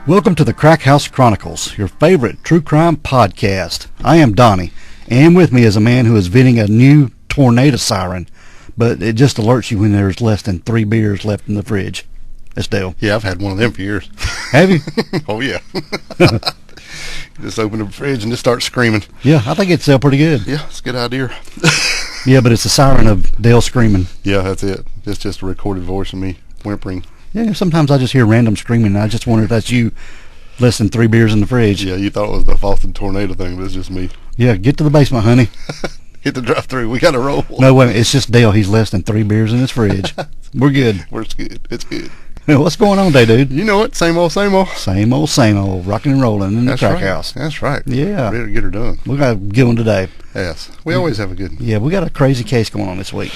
Welcome to the Crack House Chronicles, your favorite true crime podcast. I am Donnie, and with me is a man who is venting a new tornado siren, but it just alerts you when there's less than 3 beers left in the fridge. That's Dale. Yeah, I've had one of them for years. Have you? Oh, yeah. Just open the fridge and just start screaming. Yeah, I think it's pretty good. Yeah, it's a good idea. Yeah, but it's the siren of Dale screaming. Yeah, that's it. It's just a recorded voice of me whimpering. Yeah, sometimes I just hear random screaming, and I just wonder if that's you less than 3 beers in the fridge. Yeah, you thought it was the Boston tornado thing, but it's just me. Yeah, get to the basement, honey. Hit the drive-through. We got to roll. No, wait a minute. It's just Dale. He's less than 3 beers in his fridge. We're good. It's good. It's good. What's going on today, dude? You know it. Same old, same old. Same old, same old. Rocking and rolling in the crack house. That's right. Yeah. Ready to get her done. We got a good one today. Yes. We always have a good one. Yeah, we got a crazy case going on this week.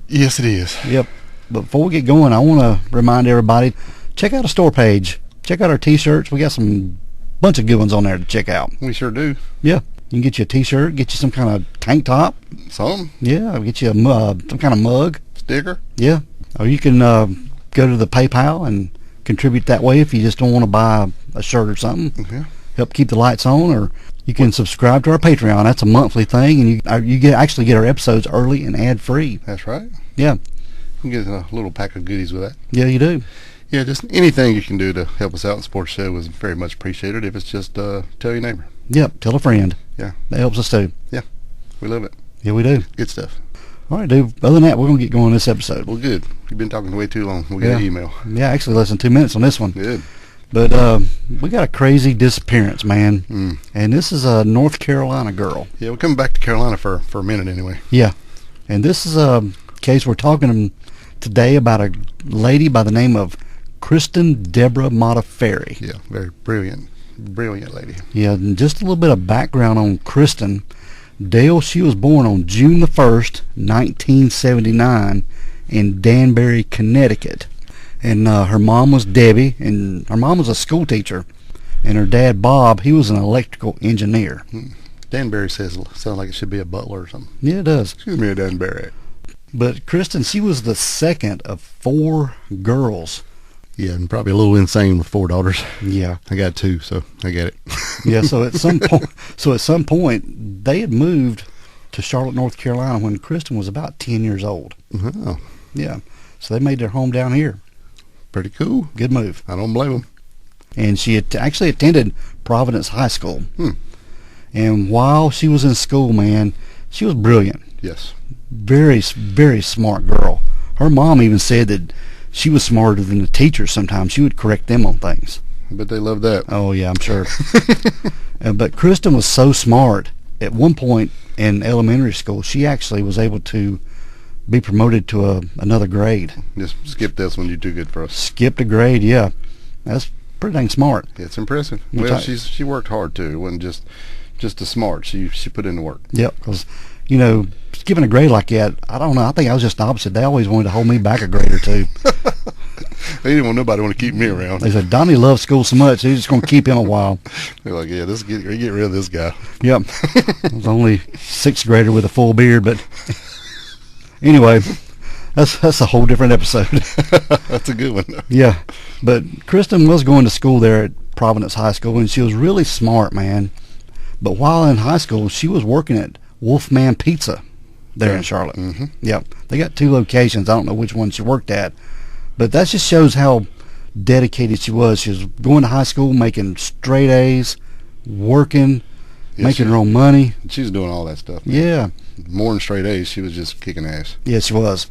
Yes, it is. Yep. But before we get going, I want to remind everybody, check out our store page. Check out our T-shirts. We got some bunch of good ones on there to check out. We sure do. Yeah. You can get you a T-shirt, get you some kind of tank top. Some. Yeah, get you some kind of mug. Sticker. Yeah. Or you can go to the PayPal and contribute that way if you just don't want to buy a shirt or something. Yeah. Help keep the lights on, or you can subscribe to our Patreon. That's a monthly thing, and you actually get our episodes early and ad-free. That's right. Yeah. You get a little pack of goodies with that. Yeah, you do. Yeah, just anything you can do to help us out in Sports Show is very much appreciated. If it's just tell your neighbor. Yep, tell a friend. Yeah. That helps us too. Yeah, we love it. Yeah, we do. Good stuff. All right, dude. Other than that, we're going to get going this episode. Well, good. You've been talking way too long. We got an email. Yeah, actually less than 2 minutes on this one. Good. But we got a crazy disappearance, man. And this is a North Carolina girl. Yeah, we're coming back to Carolina for a minute anyway. Yeah. And this is a case we're talking today about a lady by the name of Kristen Deborah Modafferi. Yeah, very brilliant lady. Yeah, and just a little bit of background on Kristen. Dale, she was born on June the 1st, 1979 in Danbury, Connecticut. And her mom was Debbie, and her mom was a school teacher. And her dad, Bob, he was an electrical engineer. Danbury sounds like it should be a butler or something. Yeah, it does. Excuse me, Danbury. But Kristen, she was the second of 4 girls. Yeah, and probably a little insane with 4 daughters. Yeah. I got 2, so I get it. Yeah, so at some point they had moved to Charlotte, North Carolina when Kristen was about 10 years old. Oh. Yeah. So they made their home down here. Pretty cool. Good move. I don't blame them. And she had actually attended Providence High School. And while she was in school, man, she was brilliant. Yes. Very, very smart girl. Her mom even said that she was smarter than the teachers sometimes. She would correct them on things. I bet they love that. Oh, yeah, I'm sure. But Kristen was so smart. At one point in elementary school, she actually was able to be promoted to another grade. Just skip this one. You're too good for us. Skipped a grade, yeah. That's pretty dang smart. It's impressive. Well, she worked hard, too. It wasn't just as smart. She put in the work. Yep, because, skipping a grade like that, I don't know. I think I was just the opposite. They always wanted to hold me back a grade or two. They didn't want nobody to keep me around. They said, Donnie loves school so much, he's just going to keep him a while. They're like, yeah, get rid of this guy. Yep. I was only 6th grader with a full beard, but anyway, that's a whole different episode. That's a good one. Yeah. But Kristen was going to school there at Providence High School, and she was really smart, man. But while in high school, she was working at Wolfman Pizza there in Charlotte. Mm-hmm. Yep. They got 2 locations. I don't know which one she worked at. But that just shows how dedicated she was. She was going to high school, making straight A's, working, making her own money. She was doing all that stuff. Man. Yeah. More than straight A's. She was just kicking ass. Yeah, she was.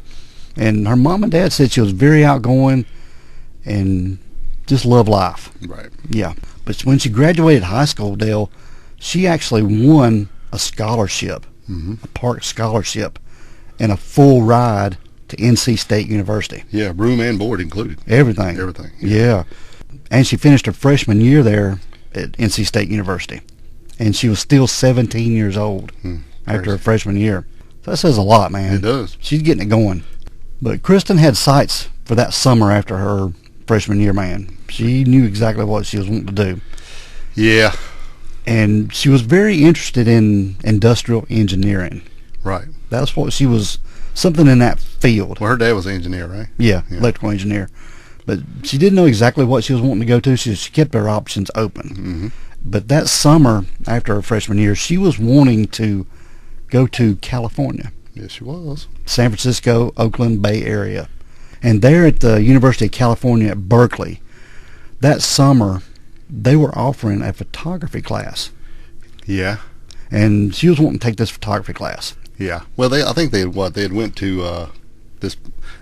And her mom and dad said she was very outgoing and just loved life. Right. Yeah. But when she graduated high school, Dale, she actually won a scholarship, a park scholarship, and a full ride to NC State University. Yeah, room and board included. Everything. Yeah. And she finished her freshman year there at NC State University. And she was still 17 years old after her freshman year. So that says a lot, man. It does. She's getting it going. But Kristen had sights for that summer after her freshman year, man. She knew exactly what she was wanting to do. Yeah. And she was very interested in industrial engineering. Right. That's what she was, something in that field. Well, her dad was an engineer, right? Yeah, electrical engineer. But she didn't know exactly what she was wanting to go to. She kept her options open. Mm-hmm. But that summer, after her freshman year, she was wanting to go to California. Yes, she was. San Francisco, Oakland, Bay Area. And there at the University of California at Berkeley, that summer, they were offering a photography class. Yeah. And she was wanting to take this photography class. Yeah. Well, I think they had went to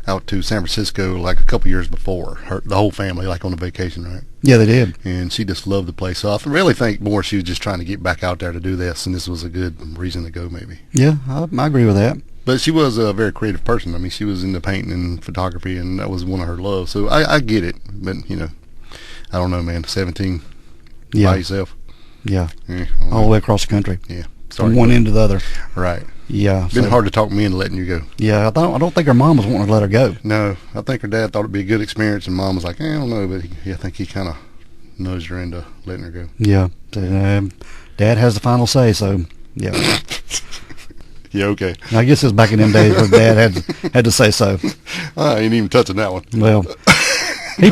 out to San Francisco like a couple years before. The whole family, like on a vacation, right? Yeah, they did. And she just loved the place. So I really think more she was just trying to get back out there to do this, and this was a good reason to go, maybe. Yeah, I agree with that. But she was a very creative person. I mean, she was into painting and photography, and that was one of her loves. So I get it. But, I don't know, man. 17 by yourself. Yeah. All the way across the country. Yeah. From one end to the other. Right. Yeah. Been hard to talk me into letting you go. Yeah, I don't think her mom was wanting to let her go. No, I think her dad thought it'd be a good experience, and mom was like, I don't know, but I think he kind of nudged her into letting her go. Yeah. Dad has the final say, so, yeah. Yeah, okay. I guess it was back in them days where Dad had to say so. I ain't even touching that one. Well, he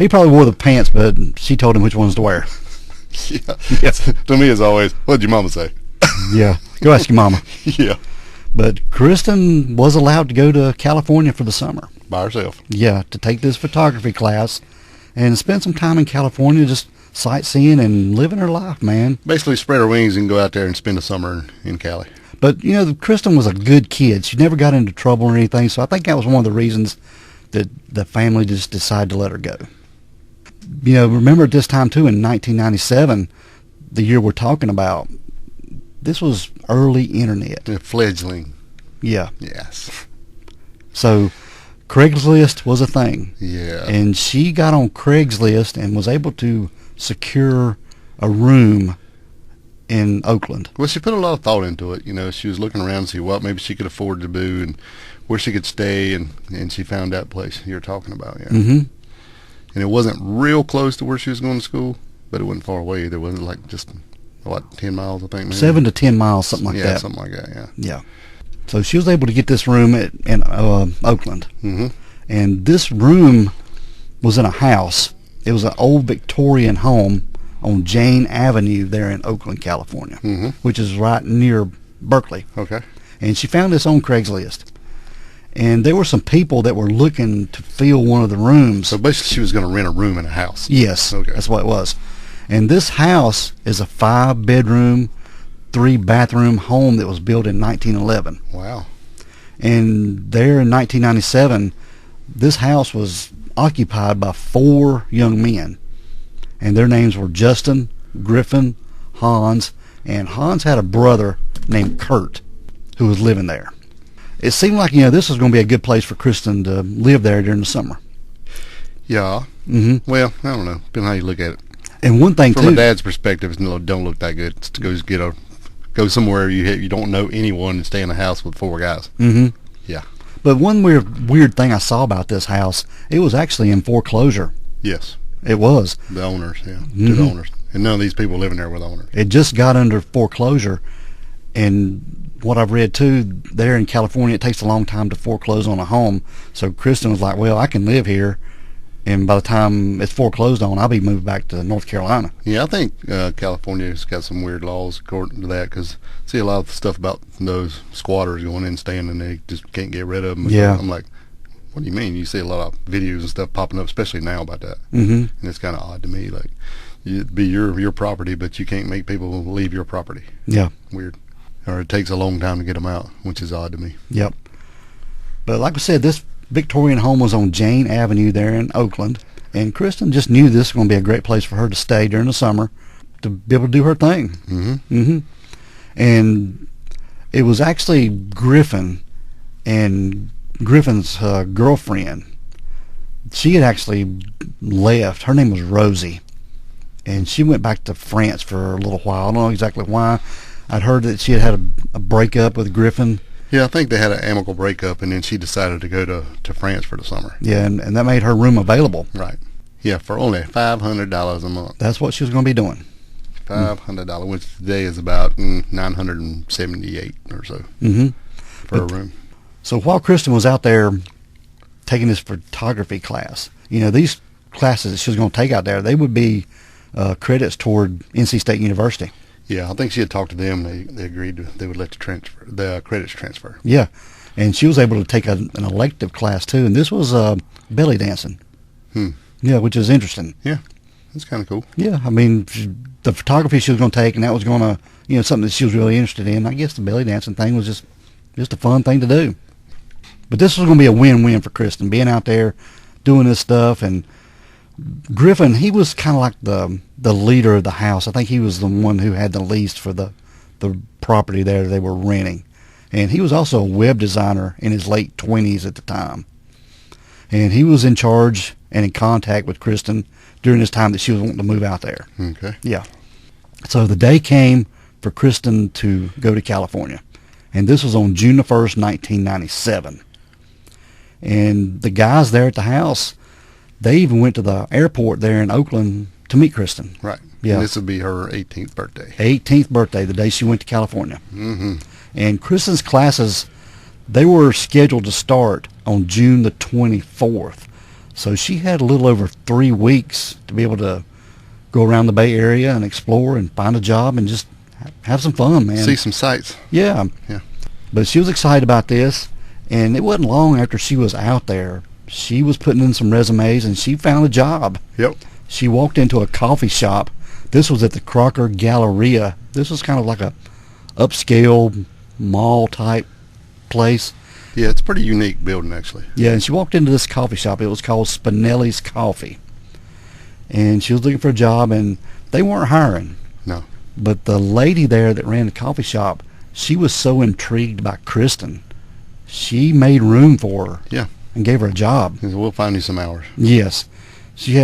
probably wore the pants, but she told him which ones to wear. Yeah. Yes. To me, as always, what'd your mama say? Yeah. Go ask your mama. Yeah. But Kristen was allowed to go to California for the summer. By herself. Yeah, to take this photography class and spend some time in California just sightseeing and living her life, man. Basically spread her wings and go out there and spend the summer in Cali. But, Kristen was a good kid. She never got into trouble or anything, so I think that was one of the reasons that the family just decided to let her go. Remember at this time, too, in 1997, the year we're talking about, this was early internet. Fledgling. Yeah. Yes. So Craigslist was a thing. Yeah. And she got on Craigslist and was able to secure a room in Oakland. Well, she put a lot of thought into it. She was looking around to see what maybe she could afford to do and where she could stay, and she found that place you're talking about. Yeah. Mm-hmm. And it wasn't real close to where she was going to school, but it wasn't far away. There wasn't like just 10 miles, I think. Maybe? 7 to 10 miles, something like that. Yeah, something like that. Yeah. Yeah. So she was able to get this room in Oakland. Mm-hmm. And this room was in a house. It was an old Victorian home on Jane Avenue there in Oakland, California, mm-hmm. which is right near Berkeley. Okay. And she found this on Craigslist. And there were some people that were looking to fill one of the rooms. So basically she was going to rent a room in a house. Yes, okay. That's what it was. And this house is a 5-bedroom, 3-bathroom home that was built in 1911. Wow. And there in 1997, this house was occupied by 4 young men. And their names were Justin, Griffin, Hans, and Hans had a brother named Kurt who was living there. It seemed like, this was going to be a good place for Kristen to live there during the summer. Yeah. Mm-hmm. Well, I don't know. Depending on how you look at it. And one thing, from too. a dad's perspective, it don't look that good. It's to go somewhere you don't know anyone and stay in a house with 4 guys. Mm-hmm. Yeah. But one weird thing I saw about this house, it was actually in foreclosure. Yes. It was. The owners, yeah. Mm-hmm. To the owners. And none of these people living there were the owners. It just got under foreclosure. And what I've read, too, there in California, it takes a long time to foreclose on a home. So Kristen was like, well, I can live here. And by the time it's foreclosed on, I'll be moved back to North Carolina. Yeah, I think California's got some weird laws according to that, because I see a lot of stuff about those squatters going in and staying and they just can't get rid of them. Yeah. I'm like, what do you mean? You see a lot of videos and stuff popping up, especially now about that. Mm-hmm. And it's kind of odd to me. Like, it'd be your property, but you can't make people leave your property. Yeah. Weird. Or it takes a long time to get them out, which is odd to me. Yep. But like I said, this Victorian home was on Jane Avenue there in Oakland, and Kristen just knew this was going to be a great place for her to stay during the summer to be able to do her thing. Mm-hmm. Mm-hmm. And it was actually Griffin and Griffin's girlfriend. She had actually left. Her name was Rosie, and she went back to France for a little while. I don't know exactly why. I'd heard that she had a breakup with Griffin. Yeah, I think they had an amicable breakup, and then she decided to go to France for the summer. Yeah, and that made her room available. Right. Yeah, for only $500 a month. That's what she was going to be doing. $500, which today is about $978 or so for a room. So while Kristen was out there taking this photography class, these classes that she was going to take out there, they would be credits toward NC State University. Yeah, I think she had talked to them. They agreed they would let the credits transfer. Yeah, and she was able to take an elective class too, and this was belly dancing. Yeah, which is interesting. Yeah, that's kind of cool. Yeah, I mean, the photography she was going to take, and that was going to, something that she was really interested in. I guess the belly dancing thing was just a fun thing to do. But this was going to be a win-win for Kristen, being out there doing this stuff. And Griffin, he was kind of like the leader of the house. I think he was the one who had the lease for the property there they were renting. And he was also a web designer in his late 20s at the time. And he was in charge and in contact with Kristen during this time that she was wanting to move out there. Okay. Yeah. So the day came for Kristen to go to California. And this was on June the 1st, 1997. And the guys there at the house, they even went to the airport there in Oakland to meet Kristen. Right. Yeah. And this would be her 18th birthday. 18th birthday, the day she went to California. Mm-hmm. And Kristen's classes, they were scheduled to start on June the 24th. So she had a little over 3 weeks to be able to go around the Bay Area and explore and find a job and just have some fun, man. See some sights. Yeah. Yeah. But she was excited about this, and it wasn't long after she was out there. She was putting in some resumes, and she found a job. Yep. She walked into a coffee shop. This was at the Crocker Galleria. This was kind of like a upscale mall-type place. Yeah, it's a pretty unique building, actually. Yeah, and she walked into this coffee shop. It was called Spinelli's Coffee. And she was looking for a job, and they weren't hiring. No. But the lady there that ran the coffee shop, she was so intrigued by Kristen, she made room for her. Yeah. And gave her a job. We'll find you some hours. Yes. She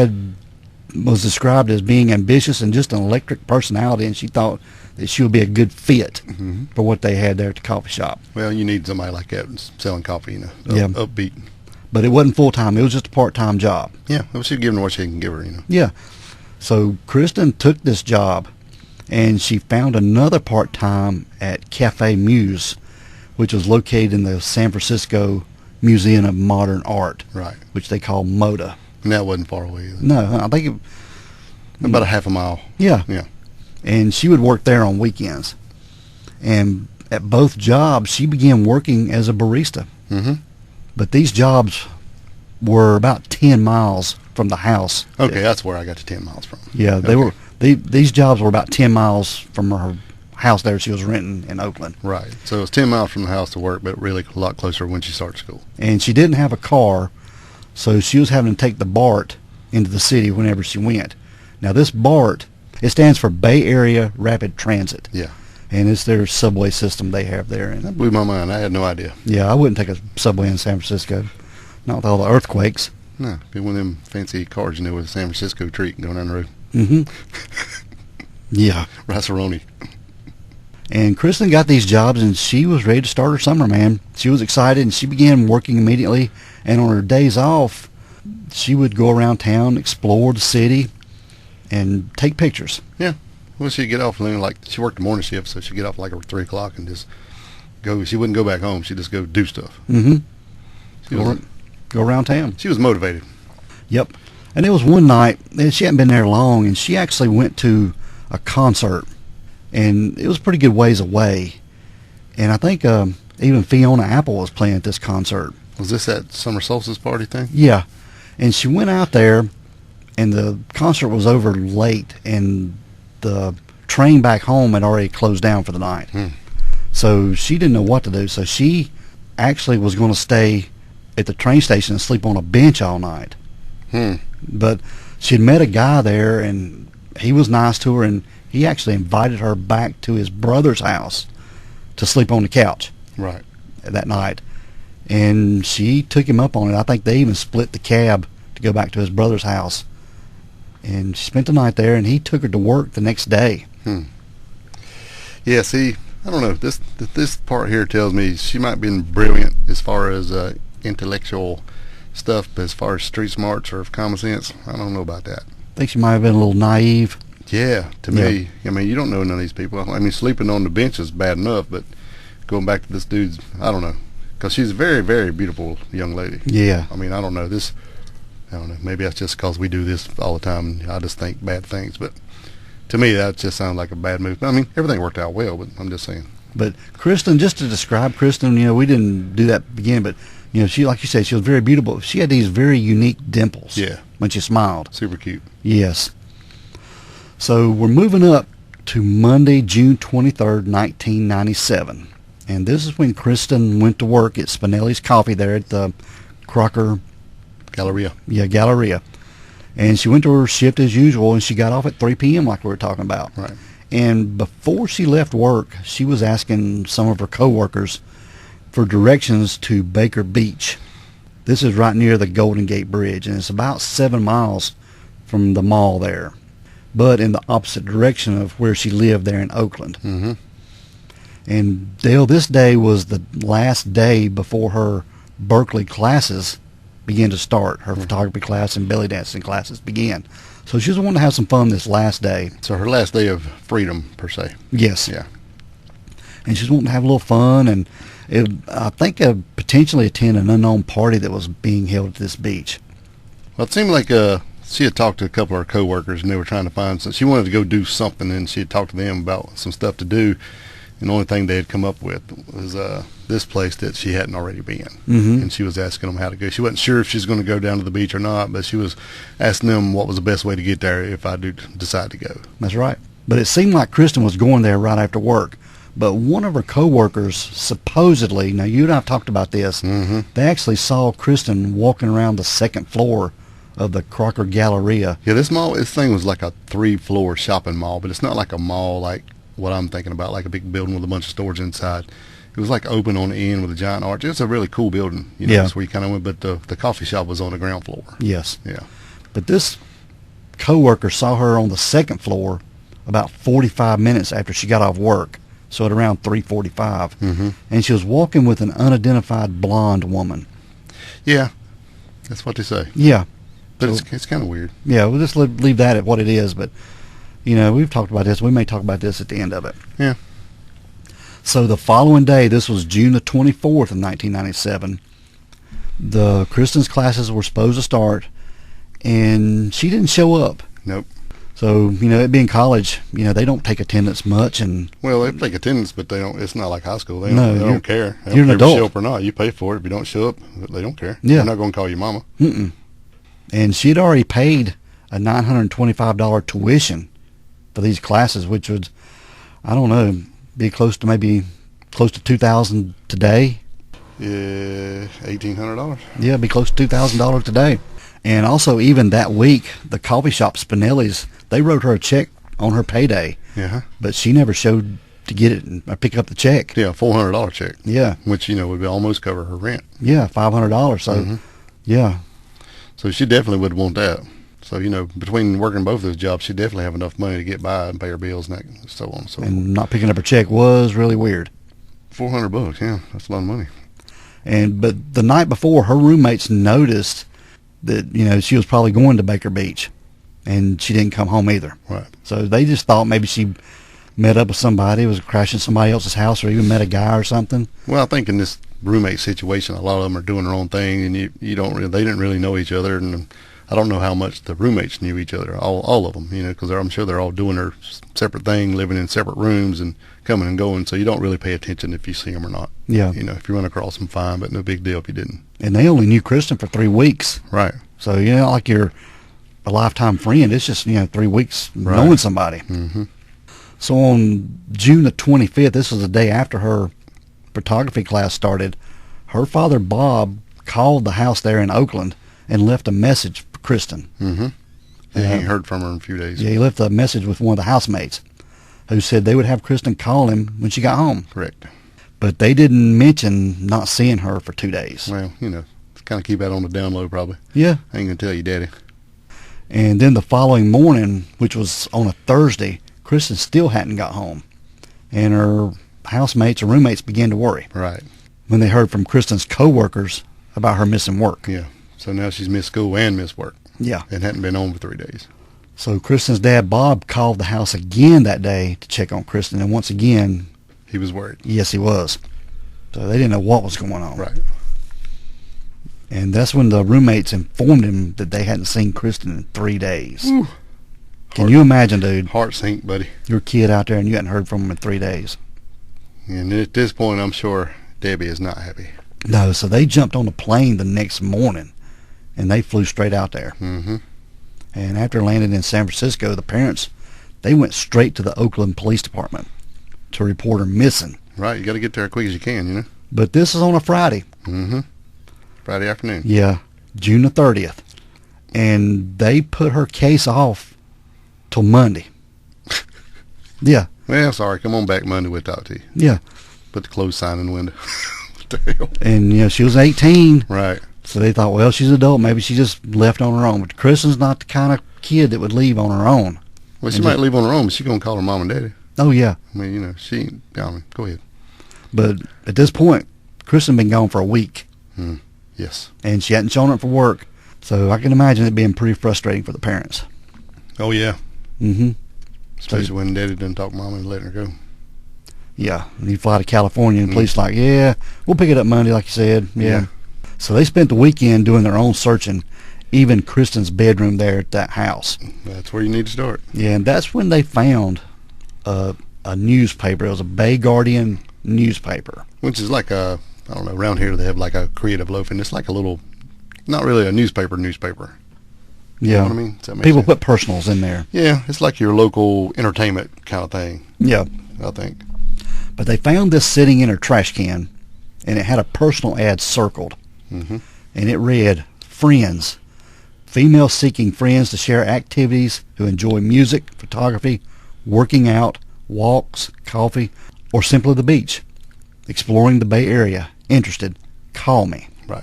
was described as being ambitious and just an electric personality, and she thought that she would be a good fit for what they had there at the coffee shop. Well, you need somebody like that selling coffee, Yeah. upbeat. But it wasn't full-time. It was just a part-time job. Yeah, well, she's giving her what she can give her, Yeah. So Kristen took this job, and she found another part-time at Cafe Muse, which was located in the San Francisco Museum of Modern Art, Right. which they call MODA. And that wasn't far away either. No, I think About a half a mile. Yeah. Yeah. And she would work there on weekends. And at both jobs, she began working as a barista. Mm-hmm. But these jobs were about 10 miles from the house. Okay, that's where I got to 10 miles from. Yeah, they were. These jobs were about 10 miles from her house there she was renting in Oakland. Right. So it's 10 miles from the house to work, but really a lot closer when she started school. And she didn't have a car, so she was having to take the BART into the city whenever she went. Now, this BART, it stands for Bay Area Rapid Transit. Yeah. And it's their subway system they have there. And That blew my mind. I had no idea. yeah, I wouldn't take a subway in San Francisco. Not with all the earthquakes. No, be one of them fancy cars, with a San Francisco treat going down the road. Mm-hmm. Yeah. Rice-A-Roni. And Kristen got these jobs, and she was ready to start her summer, man. She was excited, and she began working immediately. And on her days off, she would go around town, explore the city, and take pictures. Yeah. Well, she'd get off, she worked the morning shift, so she'd get off at 3 o'clock and just go. She wouldn't go back home. She'd just go do stuff. Mm-hmm. Go around town. She was motivated. Yep. And it was one night, and she hadn't been there long, and she actually went to a concert. And it was a pretty good ways away. And I think even Fiona Apple was playing at this concert. Was this that summer solstice party thing? Yeah. And she went out there, and the concert was over late, and the train back home had already closed down for the night. So she didn't know what to do. So she actually was going to stay at the train station and sleep on a bench all night. But she'd met a guy there, and he was nice to her, and he actually invited her back to his brother's house to sleep on the couch. Right. That night. And she took him up on it. I think they even split the cab to go back to his brother's house. And she spent the night there, and he took her to work the next day. Yeah, see, I don't know. This part here tells me she might have been brilliant as far as intellectual stuff, but as far as street smarts or common sense, I don't know about that. I think she might have been a little naive. Yeah, to me. I mean, you don't know none of these people. I mean, sleeping on the bench is bad enough, but going back to this dude's, I don't know. Because she's a very, very beautiful young lady. Yeah. I mean, I don't know. This I don't know. Maybe that's just because we do this all the time. And I just think bad things. But to me, that just sounds like a bad move. I mean, everything worked out well, but I'm just saying. But Kristen, just to describe Kristen, we didn't do that at the beginning, but she, like you said, she was very beautiful. She had these very unique dimples. Yeah. When she smiled. Super cute. Yes. So we're moving up to Monday, June 23rd, 1997. And this is when Kristen went to work at Spinelli's Coffee there at the Crocker Galleria. Yeah, Galleria. And she went to her shift as usual, and she got off at 3 p.m. like we were talking about. Right. And before she left work, she was asking some of her coworkers for directions to Baker Beach. This is right near the Golden Gate Bridge, and it's about 7 miles from the mall there, but in the opposite direction of where she lived there in Oakland. Mm-hmm. And Dale, this day was the last day before her Berkeley classes began to start. Her photography class and belly dancing classes began. So she was wanting to have some fun this last day. So her last day of freedom, per se. Yes. Yeah. And she was wanting to have a little fun, and I think potentially attend an unknown party that was being held at this beach. Well, it seemed like she had talked to a couple of her coworkers, and they were trying to find some. She wanted to go do something, and she had talked to them about some stuff to do. And the only thing they had come up with was this place that she hadn't already been. Mm-hmm. And she was asking them how to go. She wasn't sure if she was going to go down to the beach or not, but she was asking them what was the best way to get there if I do decide to go. That's right. But it seemed like Kristen was going there right after work. But one of her coworkers supposedly, now you and I have talked about this, Mm-hmm. they actually saw Kristen walking around the second floor of the Crocker Galleria. Yeah, this thing was like a 3-floor shopping mall, but it's not like a mall like what I'm thinking about, like a big building with a bunch of stores inside. It was like open on the end with a giant arch. It's a really cool building, Yeah. That's where you kind of went, but the coffee shop was on the ground floor. Yes. Yeah. But this coworker saw her on the second floor about 45 minutes after she got off work, so at around 3:45. Mm-hmm. And she was walking with an unidentified blonde woman. Yeah, that's what they say. Yeah. But So- it's kind of weird. Yeah, we'll just leave that at what it is, but we've talked about this. We may talk about this at the end of it. Yeah. So the following day, this was June the 24th of 1997, the Kristen's classes were supposed to start, and she didn't show up. Nope. So, it being college, they don't take attendance much, and Well, they take attendance, but they don't. It's not like high school. They No, don't you're- care. They you're don't an care if you adult. show up or not. You pay for it. If you don't show up, they don't care. Yeah. They're not going to call you mama. mm-mm. And she'd already paid a $925 tuition for these classes, which would, I don't know, be close to $2,000 today. Yeah, $1,800. Yeah, it'd be close to $2,000 today. And also, even that week, the coffee shop Spinelli's, they wrote her a check on her payday, Yeah. but she never showed to get it or pick up the check. Yeah, $400 check, Yeah, which would almost cover her rent. yeah, $500. So, Mhm. yeah, So she definitely would want that. So between working both those jobs, she definitely have enough money to get by and pay her bills and that, so on. So and not picking up her check was really weird. $400, yeah, that's a lot of money. But the night before, her roommates noticed that she was probably going to Baker Beach, and she didn't come home either. Right. So they just thought maybe she met up with somebody, was crashing somebody else's house, or even met a guy or something. Well, I think in this roommate situation, a lot of them are doing their own thing, and they didn't really know each other, and I don't know how much the roommates knew each other, all of them, because I'm sure they're all doing their separate thing, living in separate rooms and coming and going, so you don't really pay attention if you see them or not. Yeah. If you run across them, fine, but no big deal if you didn't. And they only knew Kristen for 3 weeks. Right. So, not like you're a lifetime friend. It's just, 3 weeks Right. knowing somebody. Mm-hmm. So on June the 25th, this was the day after her photography class started, her father, Bob, called the house there in Oakland and left a message for Kristen. Mm-hmm. He ain't heard from her in a few days. Yeah, he left a message with one of the housemates who said they would have Kristen call him when she got home. Correct. But they didn't mention not seeing her for 2 days. Well, kind of keep that on the down low, probably. Yeah. I ain't going to tell you, Daddy. And then the following morning, which was on a Thursday, Kristen still hadn't got home. And her housemates or roommates began to worry Right. when they heard from Kristen's coworkers about her missing work. Yeah. So now she's missed school and missed work Yeah. and hadn't been home for 3 days. So Kristen's dad, Bob, called the house again that day to check on Kristen. And once again, He was worried. yes, he was. So they didn't know what was going on. Right. And that's when the roommates informed him that they hadn't seen Kristen in 3 days. Ooh. Can you imagine, dude? Heart sink, buddy. Your kid out there and you hadn't heard from him in 3 days. And at this point, I'm sure Debbie is not happy. No, so they jumped on a plane the next morning, and they flew straight out there. Mm-hmm. And after landing in San Francisco, the parents, they went straight to the Oakland Police Department to report her missing. Right, you got to get there as quick as you can, you know. But this is on a Friday. Mm-hmm. Friday afternoon. Yeah, June the 30th. And they put her case off till Monday. Yeah. Well, sorry, come on back Monday, we'll talk to you. Yeah. Put the close sign in the window. What the hell? And, you know, she was 18. Right. So they thought, well, she's an adult. Maybe she just left on her own. But Kristen's not the kind of kid that would leave on her own. Well, she might leave on her own, but she's going to call her mom and daddy. Oh, yeah. I mean, you know, she ain't, I mean, go ahead. But at this point, Kristen been gone for a week. Yes. And she hadn't shown up for work. So I can imagine it being pretty frustrating for the parents. Oh, yeah. Mm-hmm. Especially when daddy doesn't talk to mom and letting her go. Yeah. And you fly to California and the police like, yeah, we'll pick it up Monday, like you said. Yeah. So they spent the weekend doing their own searching, even Kristen's bedroom there at that house. That's where you need to start. Yeah, and that's when they found a newspaper. It was a Bay Guardian newspaper. Which is like a, I don't know, around here they have like a creative loaf, and it's like a little, not really a newspaper. You Yeah. know what I mean? Does that make People sense? put personals in there. Yeah, it's like your local entertainment kind of thing, Yeah. I think. But they found this sitting in her trash can, and it had a personal ad circled. Mm-hmm. And it read, "Friends. Females seeking friends to share activities who enjoy music, photography, working out, walks, coffee, or simply the beach. Exploring the Bay Area. Interested? Call me." Right.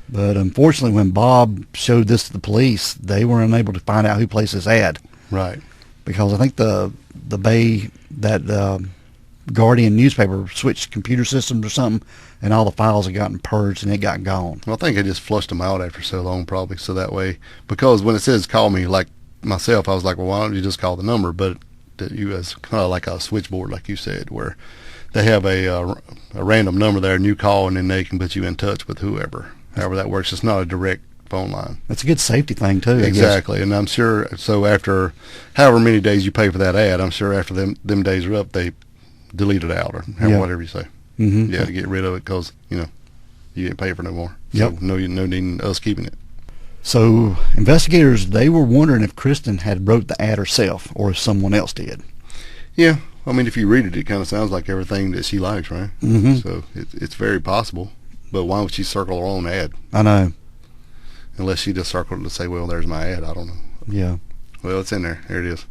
But unfortunately, when Bob showed this to the police, they were unable to find out who placed this ad. Right. Because I think the Bay, that Guardian newspaper switched computer systems or something, and all the files had gotten purged and it got gone. Well, I think I just flushed them out after so long, probably, so that way, because when it says call me, like myself, I was like, well, why don't you just call the number? But you as kind of like a switchboard, like you said, where they have a random number there, and you call, and then they can put you in touch with whoever. However that works, it's not a direct phone line. That's a good safety thing too. Exactly, and I'm sure. So after however many days you pay for that ad, I'm sure after them days are up, they delete it out or whatever you say. Mm-hmm. Yeah, to get rid of it, because you didn't pay for no more. Yep. So no need us keeping it. So investigators, they were wondering if Kristen had wrote the ad herself or if someone else did. Yeah, I mean, if you read it, it kind of sounds like everything that she likes, right? Mm-hmm. So it's very possible. But why would she circle her own ad? I know. Unless she just circled it to say, well, there's my ad. I don't know. Yeah. Well, it's in there. There it is.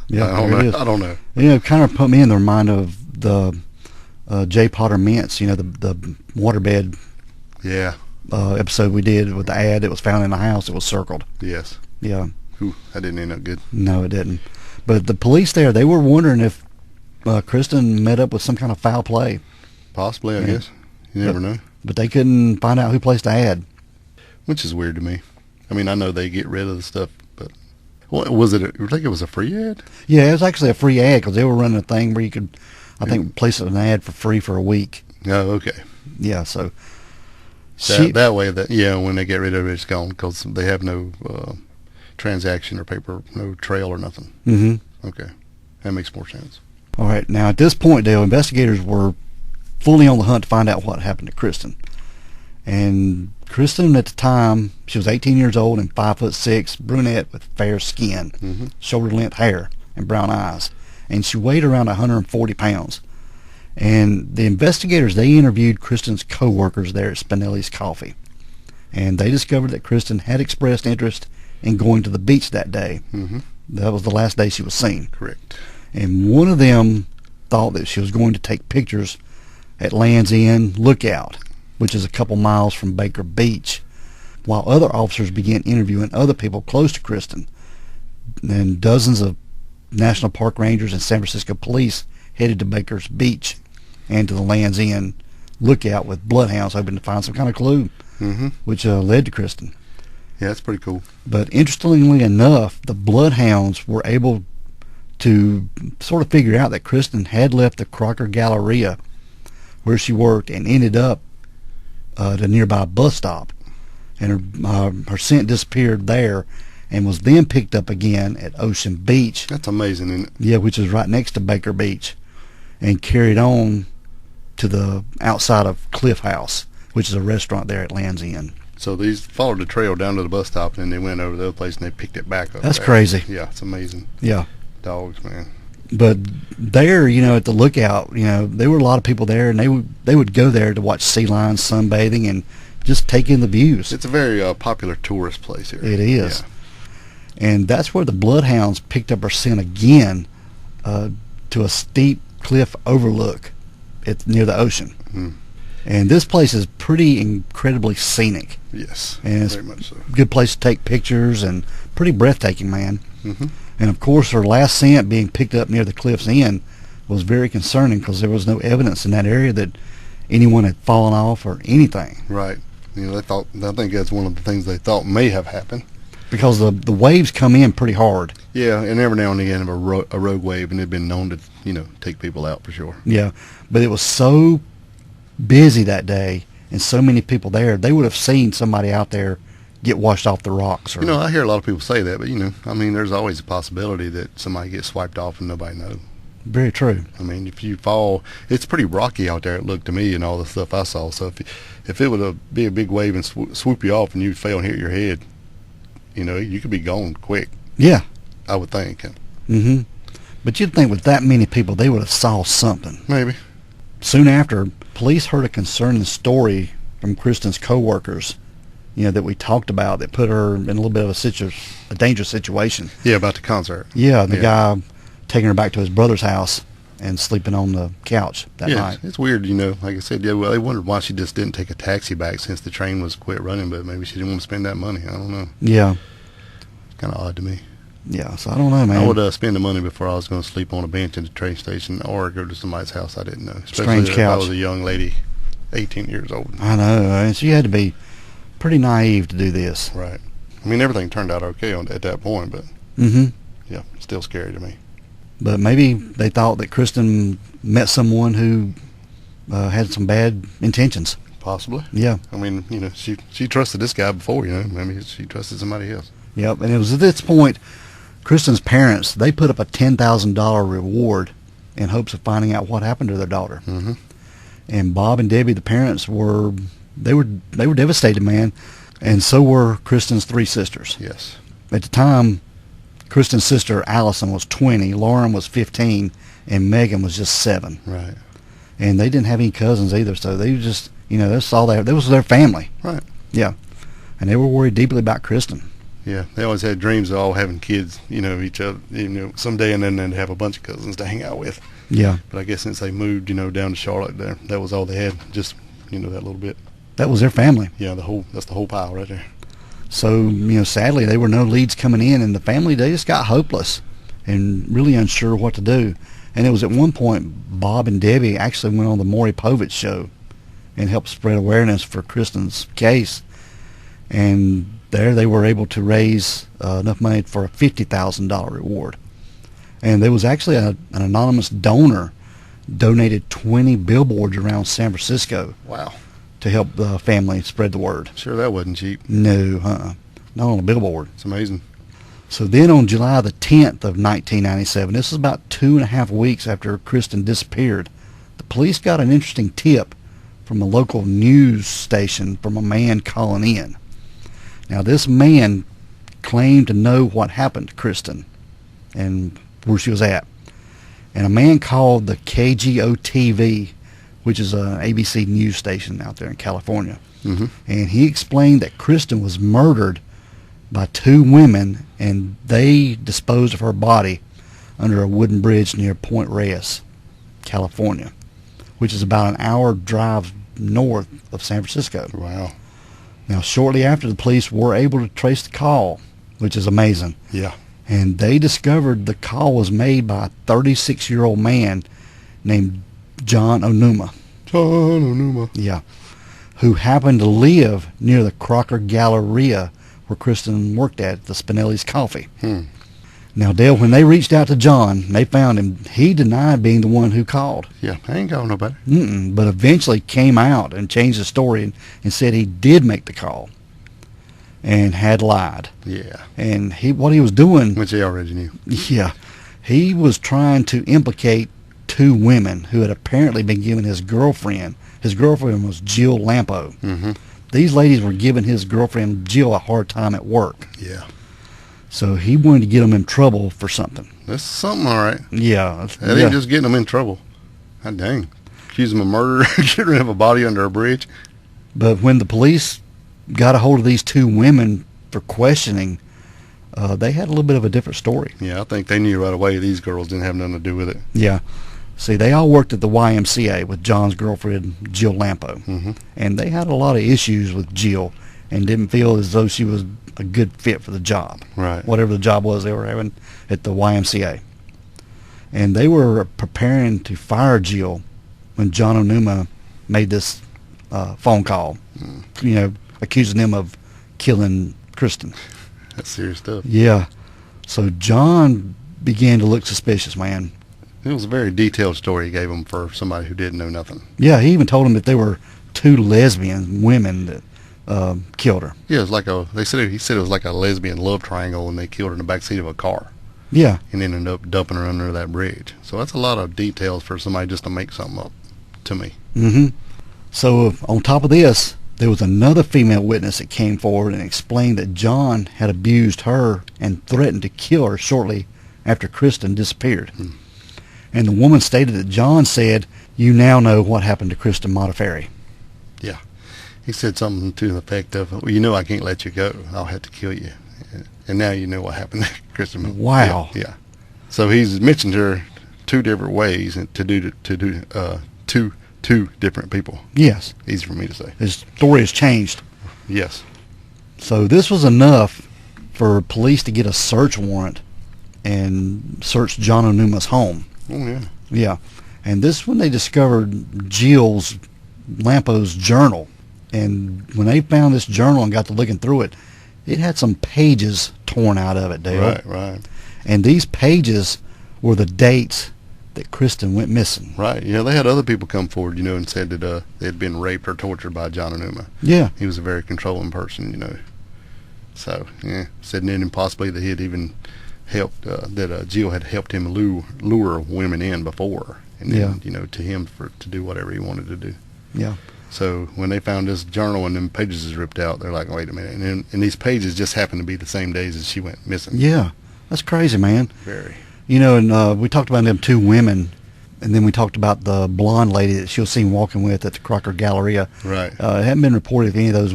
Yeah, I don't there know. it is. I don't know. It kind of put me in the mind of the J. Potter Mints, the waterbed Yeah. episode we did with the ad that was found in the house. It was circled. Yes. Yeah. Whew, that didn't end up good. No, it didn't. But the police there, they were wondering if Kristen met up with some kind of foul play. Possibly, I guess. You never know. But they couldn't find out who placed the ad. Which is weird to me. I mean, I know they get rid of the stuff, but what was it? You think it was a free ad? Yeah, it was actually a free ad because they were running a thing where you could, I think, place an ad for free for a week. Oh, okay. Yeah, so That way, when they get rid of it, it's gone because they have no transaction or paper, no trail or nothing. Mm-hmm. Okay, that makes more sense. All right, now at this point, Dale, investigators were fully on the hunt to find out what happened to Kristen. And Kristen, at the time, she was 18 years old and 5'6", brunette with fair skin, shoulder-length hair, and brown eyes. And she weighed around 140 pounds. And the investigators, they interviewed Kristen's co-workers there at Spinelli's Coffee. And they discovered that Kristen had expressed interest in going to the beach that day. Mm-hmm. That was the last day she was seen. Correct. And one of them thought that she was going to take pictures at Land's End Lookout, which is a couple miles from Baker Beach, while other officers began interviewing other people close to Kristen. And dozens of National Park Rangers and San Francisco police headed to Baker's Beach and to the Land's End Lookout with bloodhounds, hoping to find some kind of clue, which led to Kristen. Yeah, that's pretty cool. But interestingly enough, the bloodhounds were able to sort of figure out that Kristen had left the Crocker Galleria where she worked and ended up at a nearby bus stop and her scent disappeared there, and was then picked up again at Ocean Beach. That's amazing, isn't it? Yeah, which is right next to Baker Beach, and carried on to the outside of Cliff House, which is a restaurant there at Land's End. So these followed the trail down to the bus stop, and then they went over to the other place, and they picked it back up. That's there. crazy. Yeah, it's amazing. Yeah. Dogs, man. But there, at the lookout, there were a lot of people there, and they would go there to watch sea lions sunbathing and just take in the views. It's a very popular tourist place here. It is. Yeah. And that's where the bloodhounds picked up her scent again to a steep cliff overlook near the ocean. Mm. And this place is pretty incredibly scenic. Yes, and it's very much so. A good place to take pictures and pretty breathtaking, man. Mm-hmm. And of course, her last scent being picked up near the cliff's end was very concerning because there was no evidence in that area that anyone had fallen off or anything. Right. I think that's one of the things they thought may have happened. Because the waves come in pretty hard. Yeah, and every now and again a rogue wave, and they've been known to, take people out for sure. Yeah, but it was so busy that day and so many people there, they would have seen somebody out there get washed off the rocks. Or, I hear a lot of people say that, but, there's always a possibility that somebody gets swiped off and nobody knows. Very true. If you fall, it's pretty rocky out there, it looked to me, and all the stuff I saw. So if it would be a big wave and swoop you off and you fell and hit your head, you could be gone quick. Yeah. I would think. Mm-hmm. But you'd think with that many people, they would have saw something. Maybe. Soon after, police heard a concerning story from Kristen's co-workers, that we talked about that put her in a little bit of a dangerous situation. Yeah, about the concert. Yeah, the guy taking her back to his brother's house and sleeping on the couch that night. It's weird, like I said, they wondered why she just didn't take a taxi back since the train was quit running, but maybe she didn't want to spend that money. I don't know. Yeah. It's kind of odd to me. Yeah, so I don't know, man. I would spend the money before I was going to sleep on a bench in the train station or go to somebody's house I didn't know. Especially Strange if couch. I was a young lady, 18 years old. I know, and so you had to be pretty naive to do this. Right. Everything turned out okay at that point, but yeah, still scary to me. But maybe they thought that Kristen met someone who had some bad intentions. Possibly. Yeah. She trusted this guy before, Maybe she trusted somebody else. Yep, and it was at this point, Kristen's parents, they put up a $10,000 reward in hopes of finding out what happened to their daughter. Mm-hmm. And Bob and Debbie, the parents, were devastated, man, and so were Kristen's three sisters. Yes. At the time, Kristen's sister Allison was 20, Lauren was 15, and Megan was just 7. Right. And they didn't have any cousins either, so they just, that's all that was their family. Right. Yeah. And they were worried deeply about Kristen. Yeah, they always had dreams of all having kids, each other, someday, and then they'd have a bunch of cousins to hang out with. Yeah. But I guess since they moved, down to Charlotte, that was all they had, just, that little bit. That was their family. Yeah, that's the whole pile right there. So, sadly, there were no leads coming in, and the family, they just got hopeless and really unsure what to do. And it was at one point, Bob and Debbie actually went on the Maury Povich show and helped spread awareness for Kristen's case. And there they were able to raise enough money for a $50,000 reward. And there was actually an anonymous donor donated 20 billboards around San Francisco. Wow. To help the family spread the word. Sure, that wasn't cheap. No, not on a billboard. It's amazing. So then on July the 10th of 1997, this is about 2.5 weeks after Kristen disappeared, the police got an interesting tip from a local news station from a man calling in. Now, this man claimed to know what happened to Kristen and where she was at. And a man called the KGO-TV, which is an ABC news station out there in California. Mm-hmm. And he explained that Kristen was murdered by 2 women, and they disposed of her body under a wooden bridge near Point Reyes, California, which is about an hour drive north of San Francisco. Wow. Now, shortly after, the police were able to trace the call, which is amazing. Yeah. And they discovered the call was made by a 36-year-old man named John Onuma. John Onuma. Yeah. Who happened to live near the Crocker Galleria where Kristen worked at the Spinelli's Coffee. Now, Dale, when they reached out to John, they found him. He denied being the one who called. Yeah, I ain't calling nobody. But eventually came out and changed the story and said he did make the call. and had lied. Yeah. And what he was doing, Which he already knew. yeah, he was trying to implicate two women who had apparently been giving his girlfriend was Jill Lampo. Mm-hmm. These ladies were giving his girlfriend Jill a hard time at work. Yeah. So he wanted to get them in trouble for something. That's something, all right. Yeah. That ain't just getting them in trouble. God dang. Accuse them of murder, get rid of a body under a bridge. But when the police got a hold of these two women for questioning, they had a little bit of a different story. Yeah, I think they knew right away these girls didn't have nothing to do with it. Yeah. See, they all worked at the YMCA with John's girlfriend, Jill Lampo. Mm-hmm. And they had a lot of issues with Jill and didn't feel as though she was a good fit for the job. Right. Whatever the job was they were having at the YMCA. And they were preparing to fire Jill when John Onuma made this phone call, accusing them of killing Kristen. That's serious stuff. Yeah. So John began to look suspicious, man. It was a very detailed story he gave him for somebody who didn't know nothing. Yeah, he even told him that there were two lesbian women that killed her. Yeah, it was like he said it was like a lesbian love triangle, and they killed her in the backseat of a car. Yeah. And ended up dumping her under that bridge. So that's a lot of details for somebody just to make something up, to me. Mm-hmm. So on top of this, there was another female witness that came forward and explained that John had abused her and threatened to kill her shortly after Kristen disappeared. And the woman stated that John said, "You now know what happened to Kristen Modafferi." Yeah. He said something to the effect of, "Well, you know I can't let you go. I'll have to kill you. And now you know what happened to Kristen." Wow. Yeah. So he's mentioned her two different ways to do two different people. Yes. Easy for me to say. His story has changed. Yes. So this was enough for police to get a search warrant and search John Onuma's home. Oh, yeah. Yeah. And this is when they discovered Jill Lampo's journal. And when they found this journal and got to looking through it, it had some pages torn out of it, Dale. Right. And these pages were the dates that Kristen went missing. Right. Yeah, they had other people come forward, and said that they had been raped or tortured by John Onuma. Yeah. He was a very controlling person, So, yeah, said then possibly that he had even helped, that Jill had helped him lure women in before. And then, to him to do whatever he wanted to do. Yeah. So when they found this journal and them pages is ripped out, they're like, wait a minute. And these pages just happened to be the same days as she went missing. Yeah. That's crazy, man. Very. And we talked about them two women, and then we talked about the blonde lady that she was seen walking with at the Crocker Galleria. Right. It hadn't been reported if any of those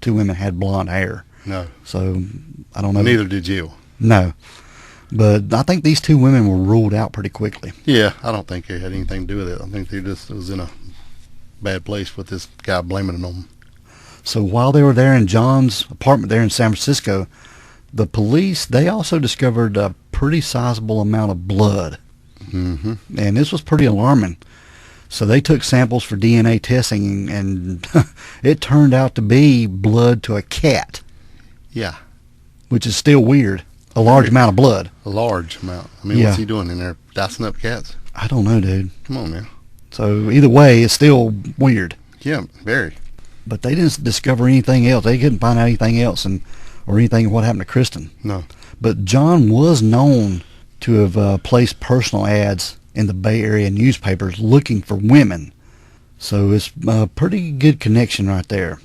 two women had blonde hair. No. So, I don't know. Neither did Jill. No. But I think these two women were ruled out pretty quickly. Yeah, I don't think they had anything to do with it. I think they just was in a bad place with this guy blaming it on them. So while they were there in John's apartment there in San Francisco, the police, they also discovered a pretty sizable amount of blood. Mm-hmm. And this was pretty alarming. So they took samples for DNA testing, and it turned out to be blood to a cat. Yeah. Which is still weird. A large amount of blood. A large amount. I mean, what's he doing in there? Dicing up cats? I don't know, dude. Come on, man. So either way, it's still weird. Yeah, very. But they didn't discover anything else. They couldn't find out anything else or anything what happened to Kristen. No. But John was known to have placed personal ads in the Bay Area newspapers looking for women. So it's a pretty good connection right there.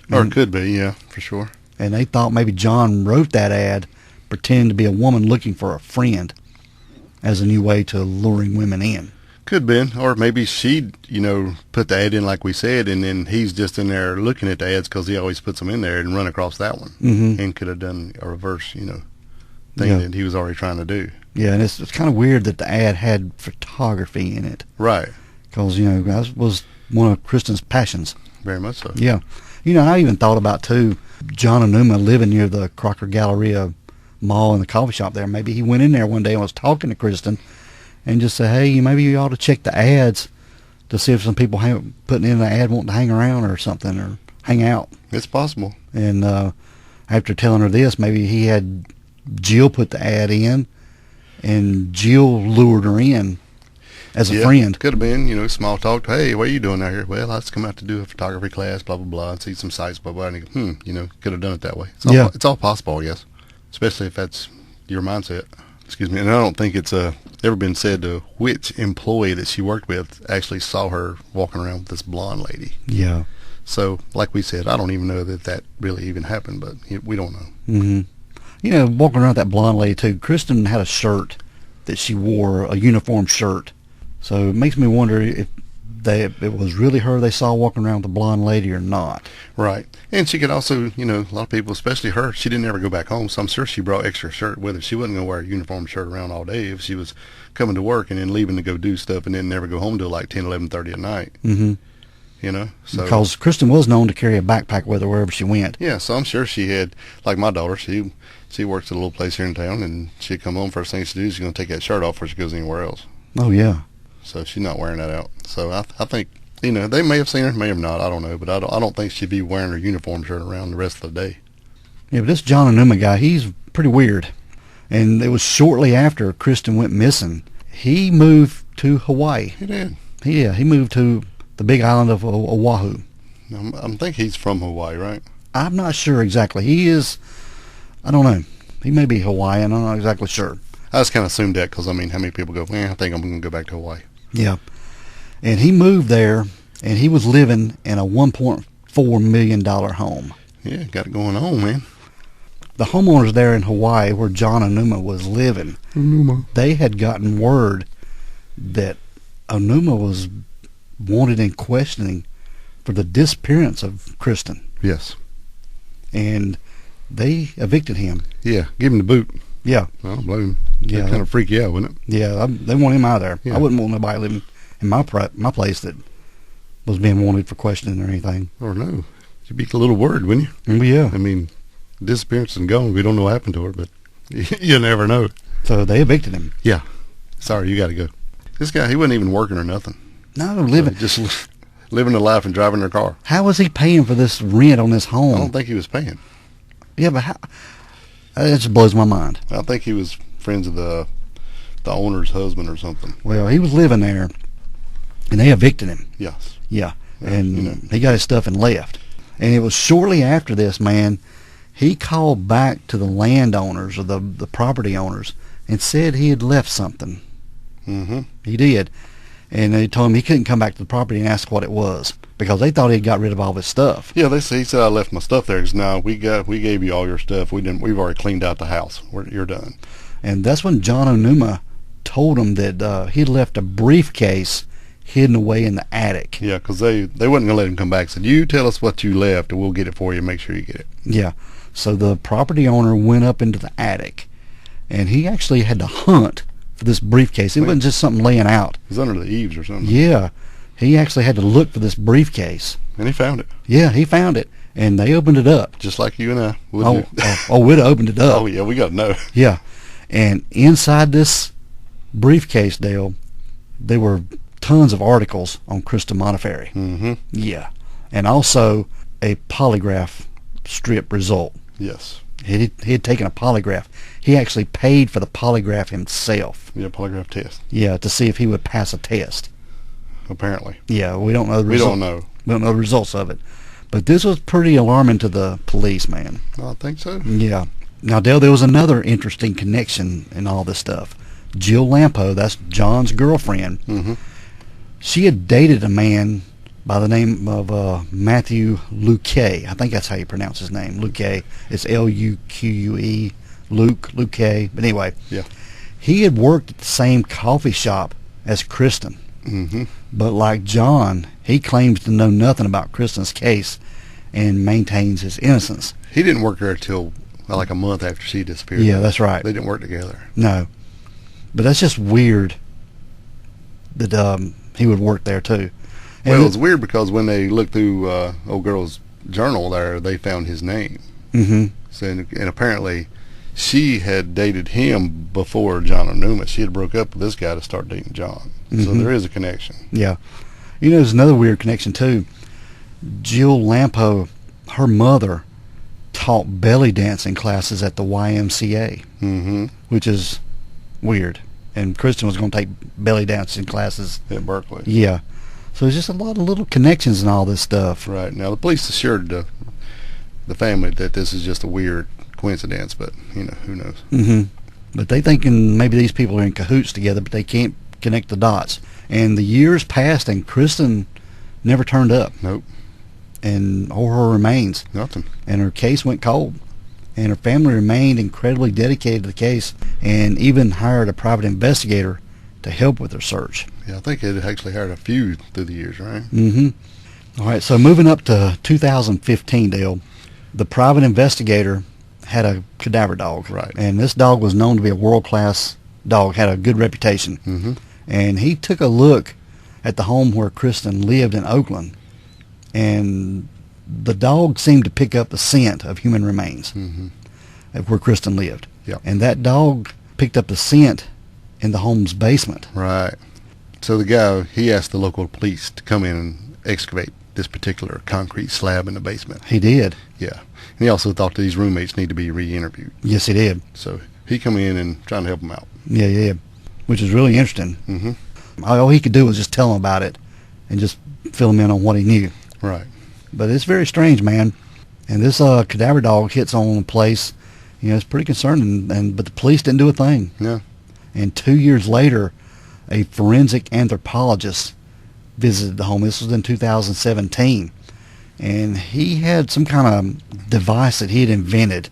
Or it could be, yeah, for sure. And they thought maybe John wrote that ad pretending to be a woman looking for a friend as a new way to luring women in. Could be. Or maybe she, put the ad in like we said, and then he's just in there looking at the ads because he always puts them in there and run across that one. Mm-hmm. And could have done a reverse, thing that he was already trying to do. Yeah, and it's kind of weird that the ad had photography in it. Right. Because, that was one of Kristen's passions. Very much so. Yeah. I even thought about, too, John Onuma living near the Crocker Galleria Mall and the coffee shop there. Maybe he went in there one day and was talking to Kristen and just said, hey, maybe you ought to check the ads to see if some people putting in an ad wanting to hang around or something or hang out. It's possible. And after telling her this, maybe he had Jill put the ad in and Jill lured her in. as a friend. Could have been, small talk. Hey, what are you doing out here? Well, I just come out to do a photography class, blah, blah, blah, and see some sights, blah, blah. And he go, could have done it that way. It's all possible, I guess, especially if that's your mindset. Excuse me. And I don't think it's ever been said to which employee that she worked with actually saw her walking around with this blonde lady. Yeah. So, like we said, I don't even know that really even happened, but we don't know. Mm-hmm. Walking around with that blonde lady, too, Kristen had a shirt that she wore, a uniform shirt. So it makes me wonder if it was really her they saw walking around with the blonde lady or not. Right. And she could also, a lot of people, especially her, she didn't ever go back home, so I'm sure she brought extra shirt with her. She wasn't going to wear a uniform shirt around all day if she was coming to work and then leaving to go do stuff and then never go home till like 10, 11:30 at night. Mm-hmm. So because Kristen was known to carry a backpack with her wherever she went. Yeah, so I'm sure she had, like my daughter, she works at a little place here in town, and she'd come home, first thing she do is she's going to take that shirt off before she goes anywhere else. Oh, yeah. So she's not wearing that out. So I think, they may have seen her, may have not, I don't know, but I don't think she'd be wearing her uniform shirt around the rest of the day. Yeah, but this John Onuma guy, he's pretty weird. And it was shortly after Kristen went missing, he moved to Hawaii. He did. He moved to the big island of Oahu. I think he's from Hawaii, right? I'm not sure exactly. He is, I don't know. He may be Hawaiian. I'm not exactly sure. I just kind of assumed that because, how many people go, I think I'm going to go back to Hawaii. Yeah. And he moved there, and he was living in a $1.4 million home. Yeah, got it going on, man. The homeowners there in Hawaii where John Onuma was living, they had gotten word that Onuma was wanted in questioning for the disappearance of Kristen. Yes. And they evicted him. Yeah, give him the boot. Yeah. I don't blame him. Yeah. That'd kind of freak you out, wouldn't it? Yeah, they want him out of there. Yeah. I wouldn't want nobody living in my place that was being wanted for questioning or anything. Or no. You'd be a little worried, wouldn't you? Yeah. Disappearance and gone. We don't know what happened to her, but you never know. So they evicted him. Yeah. Sorry, you got to go. This guy, he wasn't even working or nothing. No, living. So just living the life and driving their car. How was he paying for this rent on this home? I don't think he was paying. Yeah, but how? It just blows my mind. I think he was friends of the owner's husband or something. Well, he was living there, and they evicted him. Yes. Yeah, and he got his stuff and left. And it was shortly after this, man, he called back to the landowners or the property owners and said he had left something. Mm-hmm. He did. And they told him he couldn't come back to the property and ask what it was because they thought he had got rid of all his stuff. Yeah, he said I left my stuff there. He said, no, we gave you all your stuff. We've already cleaned out the house. You're done. And that's when John Onuma told him that he'd left a briefcase hidden away in the attic. Yeah, because they wasn't going to let him come back. Said, you tell us what you left and we'll get it for you and make sure you get it. Yeah. So the property owner went up into the attic, and he actually had to hunt for this briefcase. It wasn't just something laying out. It was under the eaves or something. Yeah. He actually had to look for this briefcase. And he found it. Yeah, he found it. And they opened it up. Just like you and I. We'd have opened it up. Oh, yeah, we got to know. Yeah. And inside this briefcase, Dale, there were tons of articles on Kristen Modafferi. Mm-hmm. Yeah. And also a polygraph strip result. Yes. He had taken a polygraph. He actually paid for the polygraph himself. Yeah, polygraph test. Yeah, to see if he would pass a test. Apparently. Yeah, we don't know the We don't know. We don't know the results of it. But this was pretty alarming to the police, man. I think so. Yeah. Now, Dale, there was another interesting connection in all this stuff. Jill Lampo, that's John's girlfriend, Mm-hmm. she had dated a man by the name of Matthew Luque. I think that's how you pronounce his name. Luque. It's Luque. Luque. But anyway, yeah, he had worked at the same coffee shop as Kristen. Mm-hmm. But like John, he claims to know nothing about Kristen's case and maintains his innocence. He didn't work there till like a month after she disappeared. Yeah, that's right. They didn't work together. No. But that's just weird that he would work there too. And Well, it's weird because when they looked through old girl's journal there, they found his name. Mm-hmm. So, and apparently she had dated him before John Onuma. She had broke up with this guy to start dating John. So Mhm. there is a connection. Yeah. There's another weird connection too. Jill Lampo, her mother, taught belly dancing classes at the YMCA, Mm-hmm. which is weird. and Kristen was going to take belly dancing classes at Berkeley. Yeah. So there's just a lot of little connections and all this stuff. Right. Now, the police assured the family that this is just a weird coincidence, but, you know, who knows? Mm-hmm. But they thinking maybe these people are in cahoots together, but they can't connect the dots. And the years passed, and Kristen never turned up. Nope. And or her remains. Nothing. And her case went cold. And her family remained incredibly dedicated to the case, and even hired a private investigator to help with their search. Yeah, I think it actually hired a few through the years, right? Mm-hmm. All right, so moving up to 2015, Dale, the private investigator had a cadaver dog. Right. And this dog was known to be a world-class dog, had a good reputation. Mm-hmm. And he took a look at the home where Kristen lived in Oakland, and the dog seemed to pick up the scent of human remains of where Kristen lived. Yep. And that dog picked up the scent in the home's basement. Right. So the guy, he asked the local police to come in and excavate this particular concrete slab in the basement. He did. Yeah. And he also thought that these roommates need to be re-interviewed. Yes, he did. So he come in and trying to help them out. Yeah. Which is really interesting. Mm-hmm. All he could do was just tell them about it and just fill them in on what he knew. Right. But it's very strange, man. And this cadaver dog hits on a place, you know, it's pretty concerning. But the police didn't do a thing. Yeah. And 2 years later, a forensic anthropologist visited the home. This was in 2017. And he had some kind of device that he had invented.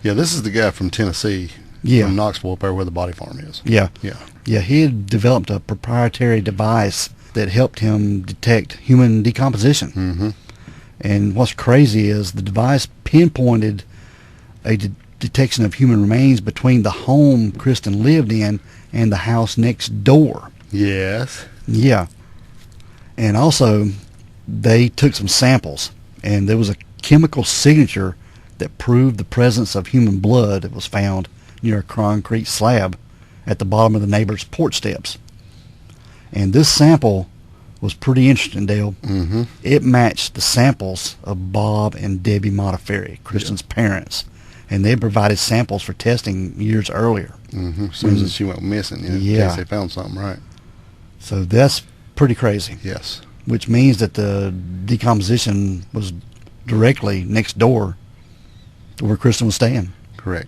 Yeah, this is the guy from Tennessee. Yeah. From Knoxville, up there where the body farm is. Yeah. Yeah. Yeah, he had developed a proprietary device that helped him detect human decomposition. Mm-hmm. And what's crazy is the device pinpointed a detection of human remains between the home Kristen lived in and the house next door. Yes. Yeah. And also, they took some samples, and there was a chemical signature that proved the presence of human blood that was found near a concrete slab at the bottom of the neighbor's porch steps. And this sample was pretty interesting, Dale. Mm-hmm. It matched the samples of Bob and Debbie Modafferi, Kristen's parents, and they provided samples for testing years earlier. Mm-hmm. As soon as she went missing, in case they found something, right? So that's pretty crazy. Yes. Which means that the decomposition was directly next door to where Kristen was staying. Correct.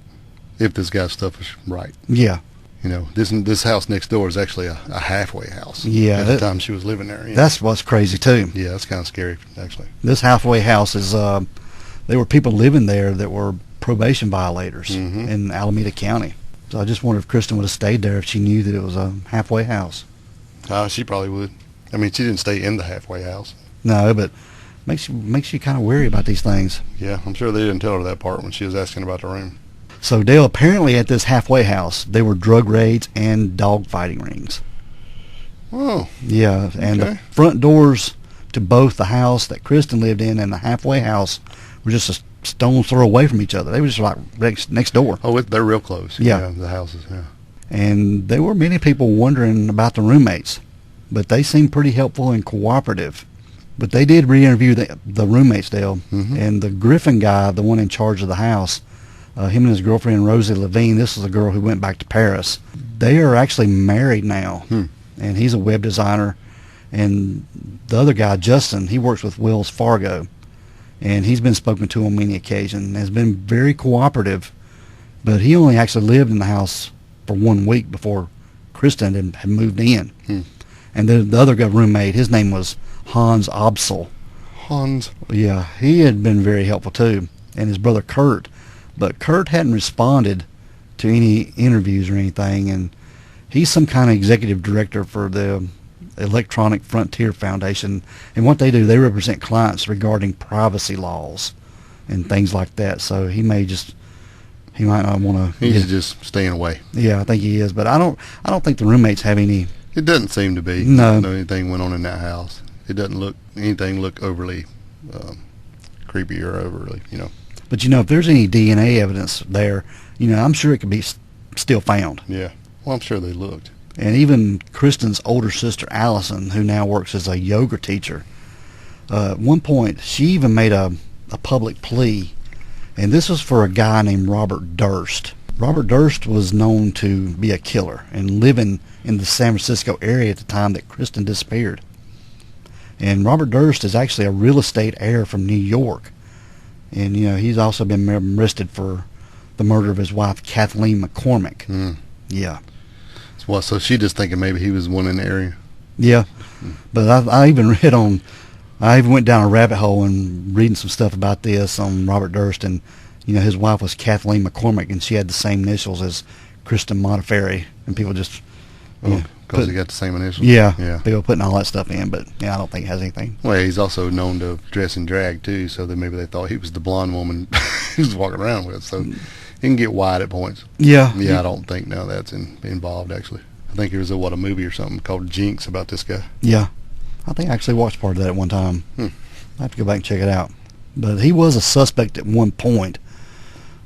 If this guy's stuff is right. Yeah. You know, this house next door is actually a halfway house. Yeah. At the time she was living there. That's what's crazy, too. Yeah, that's kind of scary, actually. This halfway house is, there were people living there that were probation violators in Alameda County. So I just wonder if Kristen would have stayed there if she knew that it was a halfway house. She probably would. I mean, she didn't stay in the halfway house. No, but makes you kind of wary about these things. Yeah, I'm sure they didn't tell her that part when she was asking about the room. So, Dale, apparently at this halfway house, there were drug raids and dog fighting rings. Oh. Yeah, and the front doors to both the house that Kristen lived in and the halfway house were just a stone's throw away from each other. They were just like next door. Oh, they're real close. Yeah. The houses, yeah. And there were many people wondering about the roommates, but they seemed pretty helpful and cooperative. But they did re-interview the roommates, Dale, and the Griffin guy, the one in charge of the house, him and his girlfriend, Rosie Levine, this is a girl who went back to Paris. They are actually married now, and he's a web designer. And the other guy, Justin, he works with Wells Fargo, and he's been spoken to on many occasions and has been very cooperative, but he only actually lived in the house for 1 week before Kristen had moved in. And the other guy roommate, his name was Hans Obsel. Hans. Yeah, he had been very helpful too, and his brother Kurt. But Kurt hadn't responded to any interviews or anything, and he's some kind of executive director for the Electronic Frontier Foundation, and what they do, they represent clients regarding privacy laws and things like that. So he might not want to. He's just staying away. Yeah, I think he is, but I don't think the roommates have any. It doesn't seem to be. No. Anything went on in that house. It doesn't look overly creepy or overly, you know. But if there's any DNA evidence there, I'm sure it could be still found. Yeah. Well, I'm sure they looked. And even Kristen's older sister, Allison, who now works as a yoga teacher, at one point, she even made a public plea, and this was for a guy named Robert Durst. Robert Durst was known to be a killer and living in the San Francisco area at the time that Kristen disappeared. And Robert Durst is actually a real estate heir from New York. And, he's also been arrested for the murder of his wife, Kathleen McCormick. Mm. Yeah. So she just thinking maybe he was one in the area. Yeah. But I even went down a rabbit hole and reading some stuff about this on Robert Durst, and his wife was Kathleen McCormick, and she had the same initials as Kristen Modafferi, and people just because he got the same initials. Yeah, people putting all that stuff in, but I don't think it has anything. Well, he's also known to dress in drag too, so that maybe they thought he was the blonde woman he was walking around with. So he can get wide at points. Yeah, I don't think that's involved actually. I think there was a movie or something called Jinx about this guy. Yeah, I think I actually watched part of that at one time. I have to go back and check it out. But he was a suspect at one point,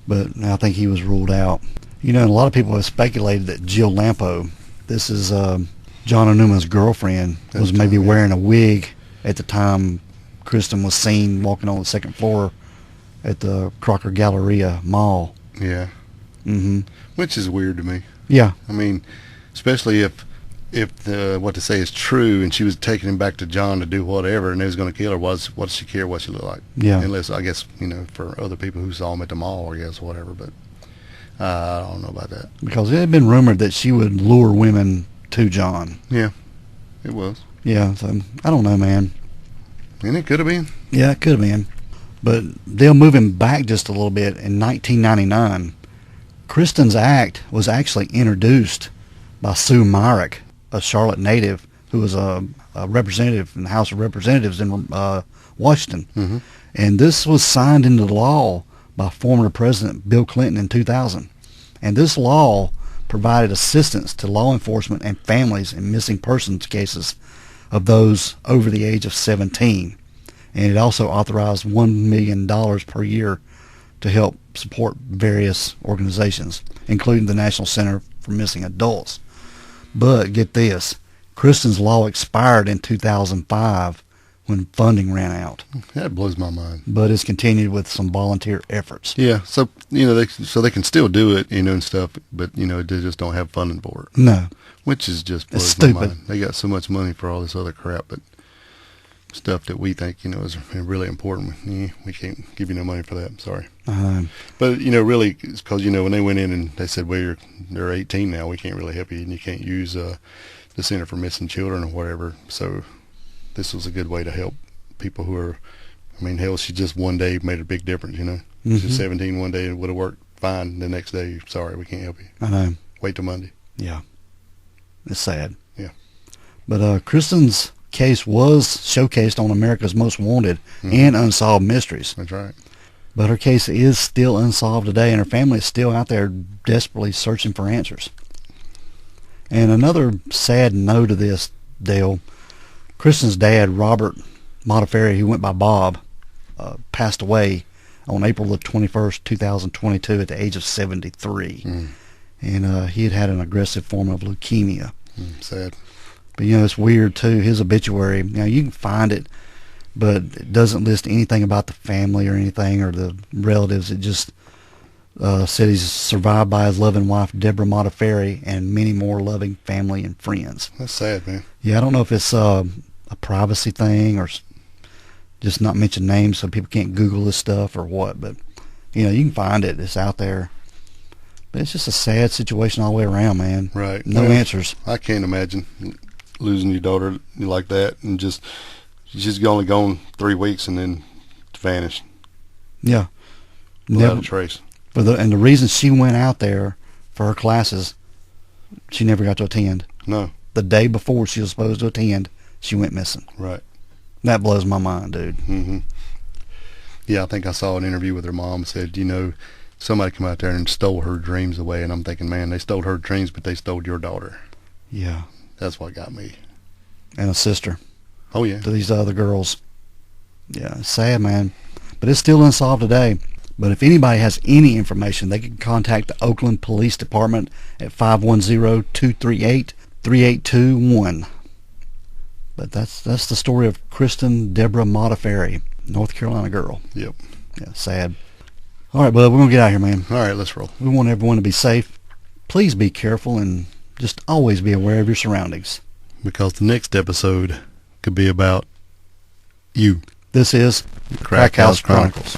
but I think he was ruled out. A lot of people have speculated that Jill Lampo, this is John Onuma's girlfriend, was maybe wearing a wig at the time Kristen was seen walking on the second floor at the Crocker Galleria Mall. Yeah. Mm-hmm. Which is weird to me. Yeah. I mean, especially if what to say is true, and she was taking him back to John to do whatever, and they was going to kill her. What does she care what she looked like? Yeah. Unless, I guess, for other people who saw him at the mall, I guess, whatever. But I don't know about that. Because it had been rumored that she would lure women to John. Yeah, it was. Yeah, so I don't know, man. And it could have been. Yeah, it could have been. But they'll move him back just a little bit. In 1999, Kristen's act was actually introduced by Sue Myrick, a Charlotte native who was a representative in the House of Representatives in Washington. Mm-hmm. And this was signed into law by former President Bill Clinton in 2000. And this law provided assistance to law enforcement and families in missing persons cases of those over the age of 17. And it also authorized $1 million per year to help support various organizations, including the National Center for Missing Adults. But get this, Kristen's law expired in 2005 when funding ran out. That blows my mind. But it's continued with some volunteer efforts. Yeah, so they can still do it, and stuff, but they just don't have funding for it. No, which is just blows it's my stupid. mind. They got so much money for all this other crap, but stuff that we think is really important. We can't give you no money for that. I'm sorry. But really, it's because when they went in and they said, well, they're 18 now, we can't really help you, and you can't use the Center for Missing Children or whatever. So this was a good way to help people who are. I mean, hell, she just one day made a big difference. Mm-hmm. She's 17 one day and would have worked fine. The next day, sorry, we can't help you. I know. Wait till Monday. Yeah, it's sad. Yeah. But Kristen's case was showcased on America's Most Wanted and Unsolved Mysteries. That's right. But her case is still unsolved today, and her family is still out there desperately searching for answers. And another sad note of this, Dale, Kristen's dad, Robert Modafferi, who went by Bob, passed away on April the 21st, 2022 at the age of 73. And he had had an aggressive form of leukemia. Sad. But, it's weird, too. His obituary, you can find it, but it doesn't list anything about the family or anything or the relatives. It just said he's survived by his loving wife, Deborah Modafferi, and many more loving family and friends. That's sad, man. Yeah, I don't know if it's a privacy thing or just not mention names so people can't Google this stuff or what, but, you can find it. It's out there. But it's just a sad situation all the way around, man. Right. No answers. I can't imagine losing your daughter like that and she's only gone 3 weeks and then vanished. Yeah. Without a trace. And the reason she went out there for her classes, she never got to attend. No. The day before she was supposed to attend, she went missing. Right. That blows my mind, dude. Mm-hmm. Yeah, I think I saw an interview with her mom. Said, somebody come out there and stole her dreams away, and I'm thinking, man, they stole her dreams, but they stole your daughter. Yeah. That's what got me. And a sister. Oh, yeah. To these other girls. Yeah, it's sad, man. But it's still unsolved today. But if anybody has any information, they can contact the Oakland Police Department at 510-238-3821. But that's the story of Kristen Deborah Modafferi, North Carolina girl. Yep. Yeah, sad. All right, bud, we're going to get out of here, man. All right, let's roll. We want everyone to be safe. Please be careful and just always be aware of your surroundings. Because the next episode could be about you. This is Crack House Chronicles.